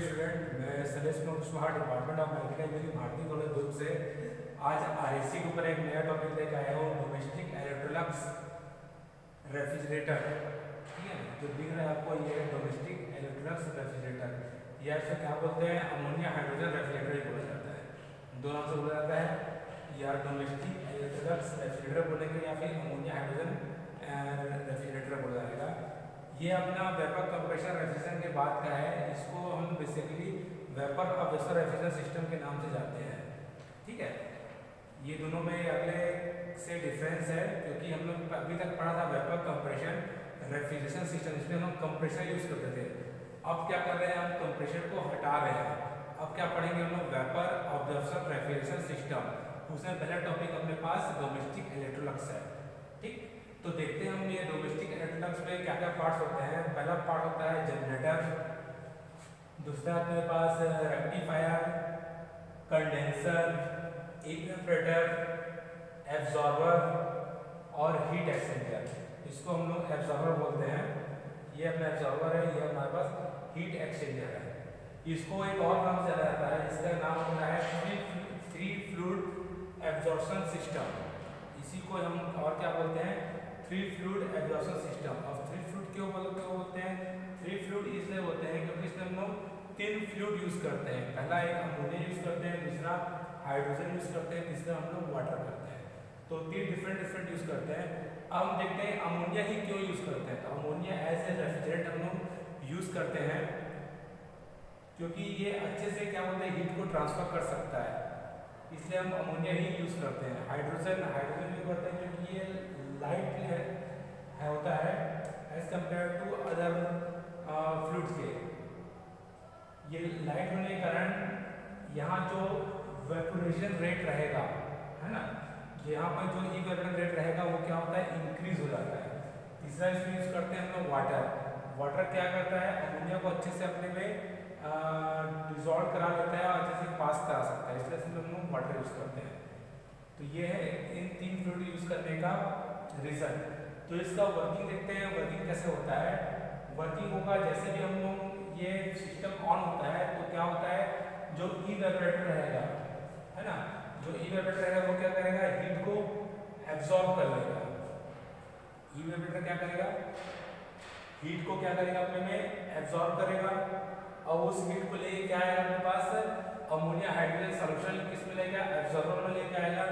Student, मैं Salesh Kushwaha department of mechanical engineering Bharatiya college Durg से आज आरएसी के ऊपर एक नया टॉपिक लेकर आया हूँ, डोमेस्टिक इलेक्ट्रोलक्स रेफ्रिजरेटर। ठीक है, जो दिख रहा है आपको ये है डोमेस्टिक इलेक्ट्रोलक्स रेफ्रिजरेटर, या इसे क्या बोलते हैं अमोनिया हाइड्रोजन रेफ्रिजरेटर ही बोला जाता है। दो नाम से बोला जाता है, या डोमेस्टिक इलेक्ट्रोलक्स रेफ्रिजरेटर बोलेंगे या फिर अमोनिया हाइड्रोजन रेफ्रिजरेटर बोला जाएगा। ये अपना वेपर कंप्रेशर रेफ्रिजरेशन के बाद का है, इसको हम बेसिकली वेपर और वेपर रेफ्रिजरेशन सिस्टम के नाम से जानते हैं। ठीक है, ये दोनों में अगले से डिफरेंस है, क्योंकि हम लोग अभी तक पढ़ा था वेपर कंप्रेशन रेफ्रिजरेशन सिस्टम, इसमें हम कंप्रेशर यूज करते थे। अब क्या कर रहे हैं, हम कंप्रेशर को हटा रहे हैं। अब क्या पढ़ेंगे हम लोग, वेपर ऑब्जर्वेशन रेफ्रिजरेशन सिस्टम। उसमें पहला टॉपिक अपने पास डोमेस्टिक इलेक्ट्रोलक्स है। ठीक, तो देखते हैं हम ये डोमेस्टिक इलेक्ट्रोलक्स में क्या क्या पार्ट्स होते हैं। पहला पार्ट होता है जनरेटर, दूसरा अपने पास रेक्टिफायर, कंडेंसर, इवेपोरेटर, एब्जॉर्बर और हीट एक्सचेंजर। इसको हम लोग एब्जॉर्बर बोलते हैं। ये अपना एब्जॉर्बर है, ये हमारे पास हीट एक्सचेंजर है। इसको एक और नाम से जाना जाता है, इसका नाम होता है फ्री फ्लूइड एब्जॉर्प्शन सिस्टम। इसी को हम और क्या बोलते हैं, थ्री फ्लूइड एब्जॉर्प्शन सिस्टम। अब थ्री फ्लूइड क्यों बोलते हैं, थ्री फ्लूइड इसलिए बोलते हैं क्योंकि इसमें हम लोग तीन फ्लूइड यूज करते हैं। पहला एक अमोनिया यूज करते हैं, दूसरा हाइड्रोजन यूज करते हैं, तीसरा हम लोग वाटर करते हैं। तो तीन डिफरेंट यूज करते हैं। अब हम देखते हैं अमोनिया ही क्यों यूज करते हैं। तो अमोनिया एज ए रेफ्रिजरेंट हम लोग यूज करते हैं क्योंकि ये अच्छे से क्या बोलते हैं हीट को ट्रांसफर कर सकता है, इसलिए हम अमोनिया ही यूज करते हैं। हाइड्रोजन भी करते हैं क्योंकि ये लाइट है होता है as compare to other fluids के। ये लाइट होने के कारण यहाँ जो वेपोरेशन रेट रहेगा, है ना, यहाँ पर जो इवेपोरेशन रेट रहेगा वो क्या होता है, इंक्रीज हो जाता है। तीसरा इसमें यूज करते हैं हम लोग वाटर क्या करता है, अमोनिया को अच्छे से अपने में डिजॉल्व करा लेता है और अच्छे से पास करा सकता है, इसलिए हम लोग वाटर यूज करते हैं। तो ये है इन तीन फ्लूइड यूज करने का रीजन। तो इसका वर्किंग देखते हैं, वर्किंग कैसे होता है। वर्किंग होगा जैसे भी हम लोग ये सिस्टम ऑन होता है तो क्या होता है, जो इवेपोरेटर रहेगा, है ना, जो इवेपोरेटर रहेगा वो क्या करेगा, हीट को एब्जॉर्ब कर लेगा। इवेपोरेटर क्या करेगा, हीट को क्या करेगा, अपने में एब्जॉर्ब करेगा और उस हीट को लेके क्या आएगा अपने पास, अमोनिया हाइड्रोजन सॉल्यूशन किस में लेगा, एब्जॉर्बर में लेके आएगा।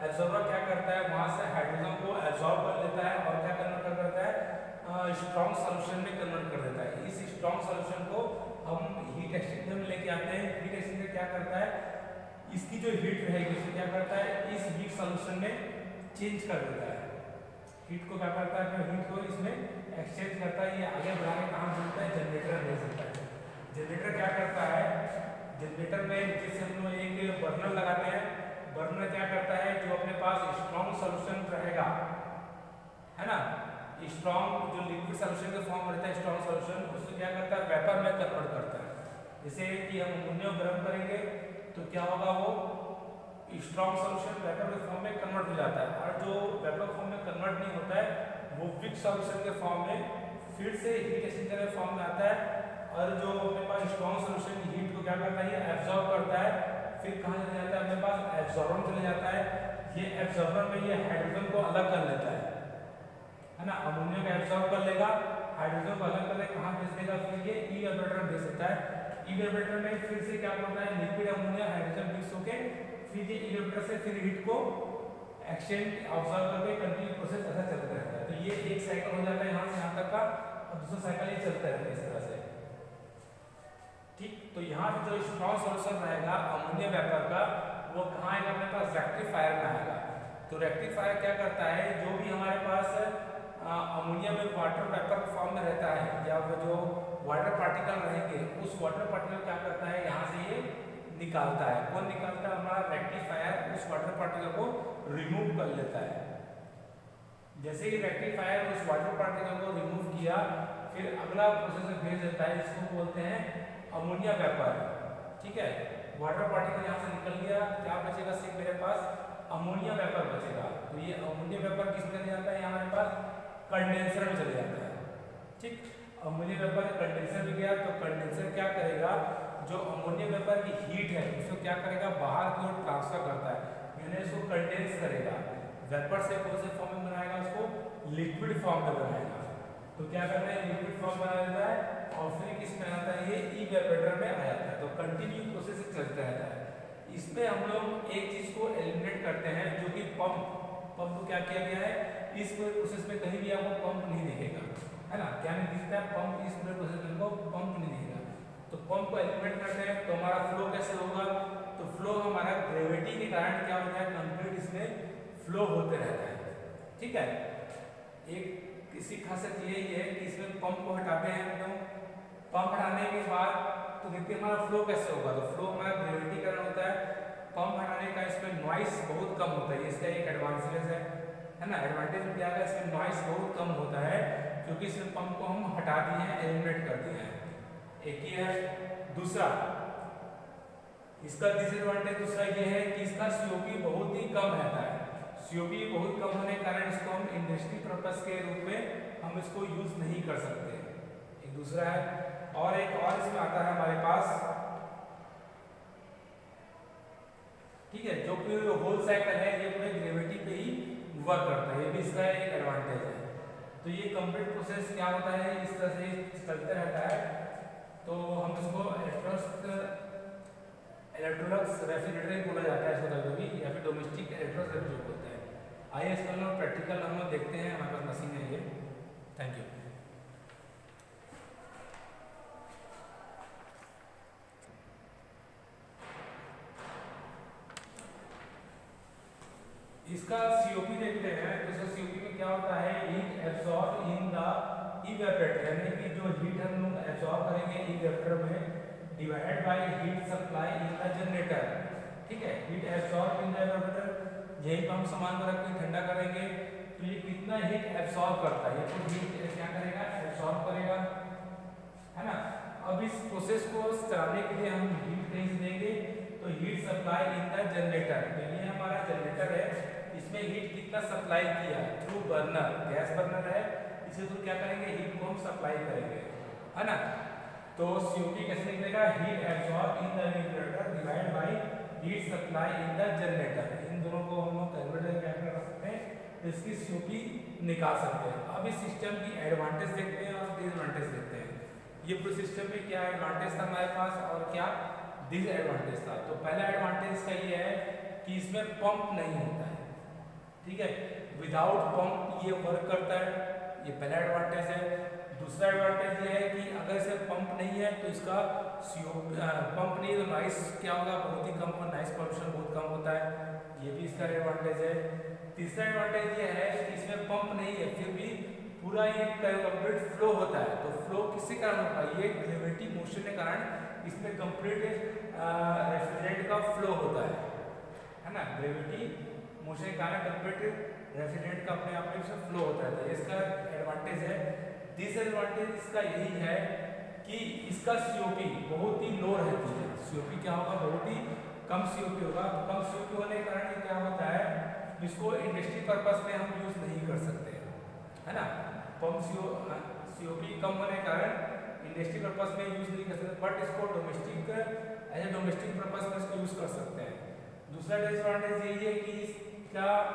एब्जॉर्बर क्या करता है, वहां से हाइड्रोजन को एब्जॉर्ब कर लेता है और क्या कन्वर्ट करता है, स्ट्रॉन्ग सॉल्यूशन में कन्वर्ट कर देता है। इस स्ट्रॉन्ग सॉल्यूशन को हम हीट एक्सचेंजर में लेके आते हैं। हीट एक्सचेंजर क्या करता है, इसकी जो हीट रहेगी उसे क्या करता है, इस हीट सॉल्यूशन में चेंज कर देता है। हीट को क्या करता है, हीट को इसमें एक्सचेंज करता है। ये आगे बढ़ा के काम करता है, जनरेटर दे सकता है। जनरेटर क्या करता है, जनरेटर में जैसे हम लोग एक बर्नर लगाते हैं, बर्नर क्या करता है, जो अपने पास स्ट्रॉन्ग सॉल्यूशन रहेगा, है ना, स्ट्रॉन्ग जो लिक्विड सॉल्यूशन के फॉर्म में रहता है स्ट्रॉन्ग सॉल्यूशन, उसको क्या करता है, वेपर में कन्वर्ट करता है। जैसे कि हम अमोनिया गर्म करेंगे तो क्या होगा, वो स्ट्रॉन्ग सॉल्यूशन वेपर के फॉर्म में कन्वर्ट हो जाता है, और जो वेपर फॉर्म में कन्वर्ट नहीं होता है वो वीक सॉल्यूशन के फॉर्म में फिर से हीट एक्सचेंजर के फॉर्म में आता है, और जो अपने पास स्ट्रॉन्ग सॉल्यूशन की हीट को क्या करता है, एब्जॉर्ब करता है। फिर कहाँ चले जाता है, अपने पास एब्जॉर्बर चले जाता है। ये एब्जॉर्बर में ये हाइड्रोजन को अलग कर लेता है ना, अमोनिया को एब्जॉर्ब कर लेगा, हाइड्रोजन को अलग कर लेगा, कहाँ भेज देगा, फिर ये इवेपोरेटर भेज देता है। इवेपोरेटर में फिर से क्या होता है, लिक्विड अमोनिया हाइड्रोजन मिक्स होके फिर ये इवेपोरेटर से फिर हीट को एक्सचेंज ऑब्जर्व करके कंटिन्यू प्रोसेस ऐसा चलता रहता है। तो ये एक साइकिल हो जाता है यहाँ से यहाँ तक का, और दूसरा साइकिल ये चलता रहता है इस तरह से। ठीक, तो यहाँ पे जो स्ट्रॉन्ग सॉल्यूशन रहेगा अमोनिया वेपर का, वो कहाँ आएगा, अपने पास रेक्टिफायर में आएगा। तो रेक्टिफायर क्या करता है, जो भी हमारे पास अमोनिया में वाटर वेपर फॉर्म में रहता है, या वो जो वाटर पार्टिकल रहेंगे उस वाटर पार्टिकल क्या करता है, यहाँ से ये निकालता है। कौन निकालता है, हमारा रेक्टिफायर उस वाटर पार्टिकल को रिमूव कर लेता है। जैसे ही रेक्टिफायर उस वाटर पार्टिकल को रिमूव किया, फिर अगला प्रोसेस भेज देता है, इसको बोलते हैं अमोनिया वेपर। ठीक है, वाटर पार्टिकल यहाँ से निकल गया, क्या बचेगा, सिर्फ मेरे पास अमोनिया वेपर बचेगा। तो ये अमोनिया वेपर किस में चले जाता है, यहाँ हमारे पास कंडेंसर में चले जाता है। ठीक, अमोनिया वेपर कंडेंसर में गया तो कंडेंसर क्या करेगा, जो अमोनियम वेपर की हीट है उसको क्या करेगा, बाहर की ओर ट्रांसफर करता है, यानी इसको कंडेंस करेगा, वेपर से कौन से फॉर्म में बनाएगा, उसको लिक्विड फॉर्म में बनाएगा। तो क्या करना है, लिक्विड फॉर्म बना देता है और फिर किस में आता है, ये इवेपोरेटर में आ जाता है। तो कंटिन्यू प्रोसेस चलता रहता है। इसमें हम लोग एक चीज को एलिमिनेट करते हैं जो कि पंप को क्या किया गया है, इस पूरे प्रोसेस में कहीं भी आपको पंप नहीं दिखेगा, है ना, क्या नहीं दिखता है, पंप, इस पूरे प्रोसेस में आपको पंप नहीं दिखेगा। तो पंप को एलिमिनेट करते हैं तो हमारा फ्लो कैसे होगा, तो फ्लो हमारा ग्रेविटी के कारण क्या होता है, कंप्लीट इसमें फ्लो होते रहता है। ठीक है, एक इसकी खासियत यही है कि इसमें पंप को हटाते हैं हम लोग, पंप हटाने के बाद तो देखते हैं हमारा फ्लो कैसे होगा, तो फ्लो हमारा ग्रेविटी के कारण होता है। पंप हटाने का इसमें नॉइस बहुत कम होता है, इसका एक एडवांटेज है ना, एडवांटेज क्या है, इसमें नॉइस बहुत कम होता है क्योंकि इसमें पंप को हम हटा दिए हैं, एलिमिनेट कर दिए हैं। एक ही है। दूसरा इसका डिसएडवांटेज दूसरा ये है कि इसका सीओपी बहुत ही कम रहता है। सीओपी बहुत कम होने के कारण इसको हम इंडस्ट्री पर्पस के रूप में हम इसको यूज नहीं कर सकते, एक दूसरा है। और एक और इसमें आता है हमारे पास, ठीक है, जो कि होल साइकिल है ये पूरे ग्रेविटी पे ही वर्क करता है, ये भी इसका एक एडवांटेज है। तो ये कंप्लीट प्रोसेस क्या होता है, इस तरह से चलते रहता है। तो हम इसको इलेक्ट्रोलक्स रेफ्रिजरेटर बोला जाता है इसको कभी, या फिर डोमेस्टिक इलेक्ट्रोलक्स रेफ्रिजरेटर बोलते हैं। आइए इसका हम प्रैक्टिकल हम लोग देखते हैं, हमारे पास मशीन है ये। Thank you. इसका सीओपी देखते हैं, तो इसका सीओपी में क्या होता है, heat absorb in the evaporator, यानी कि जो हीट हम लोग एब्सॉर्ब करेंगे इवेपोरेटर में, divided by heat supply in the generator. ठीक है, heat absorb in the evaporator, यही पर हम सामान को रख के ठंडा करेंगे तो ये कितना हीट एब्सॉर्ब करता है, ये तो हीट क्या करेगा, एब्सॉर्ब करेगा, है ना। अब इस प्रोसेस को चलाने के लिए हम हीट कहीं से देंगे, तो heat supply in the generator, तो ये हमारा जनरेटर है, इसमें हीट कितना सप्लाई किया थ्रू बर्नर, गैस बर्नर है, इसे तो क्या करेंगे, हीट को हम सप्लाई करेंगे, है ना। तो सीओपी कैसे निकलेगा, heat absorb in the evaporator divide by heat supply in the generator. इन दोनों को हम लोग कैलकुलेटर में कर सकते हैं, तो इसकी सीओपी निकाल सकते हैं। अब इस सिस्टम की एडवांटेज देखते हैं और डिसएडवांटेज देखते हैं। ये पूरे सिस्टम में क्या एडवांटेज था हमारे पास और क्या डिसएडवांटेज था। तो पहला एडवांटेज इसका ये है कि इसमें पंप नहीं होता है, ठीक है, विदाउट पंप ये वर्क करता है, ये पहला एडवांटेज है। दूसरा एडवांटेज ये है कि अगर इसे पंप नहीं है तो इसका पंप नहीं है तो नॉइस क्या होगा, बहुत ही कम, नॉइस पोल्यूशन बहुत कम होता है, ये भी इसका एडवांटेज है। तीसरा एडवांटेज ये है कि इसमें पंप नहीं है फिर भी पूरा ये कंप्लीट फ्लो होता है। तो फ्लो किसके कारण होता है, ये ग्रेविटी मोशन के कारण इसमें कंप्लीट रेफ्रिजरेंट का फ्लो होता है ना, ग्रेविटी मोशन के कारण कंप्लीट रेफ्रिजरेंट का अपने आप में फ्लो होता है, तो इसका एडवांटेज है। डिसएडवांटेज इसका यही है कि इसका सीओपी बहुत ही लो रहती है, सीओपी क्या होगा, बहुत ही कम सीओपी होगा। कम सीओपी होने के कारण ये क्या होता है, इसको इंडस्ट्री पर्पस में हम यूज नहीं कर सकते, है ना। पंप सीओपी कम होने के कारण इंडस्ट्री पर्पस में यूज नहीं कर सकते, बट इसको domestic as a domestic purpose में इसको यूज कर सकते हैं। दूसरा डिसएडवांटेज यही है कि इसका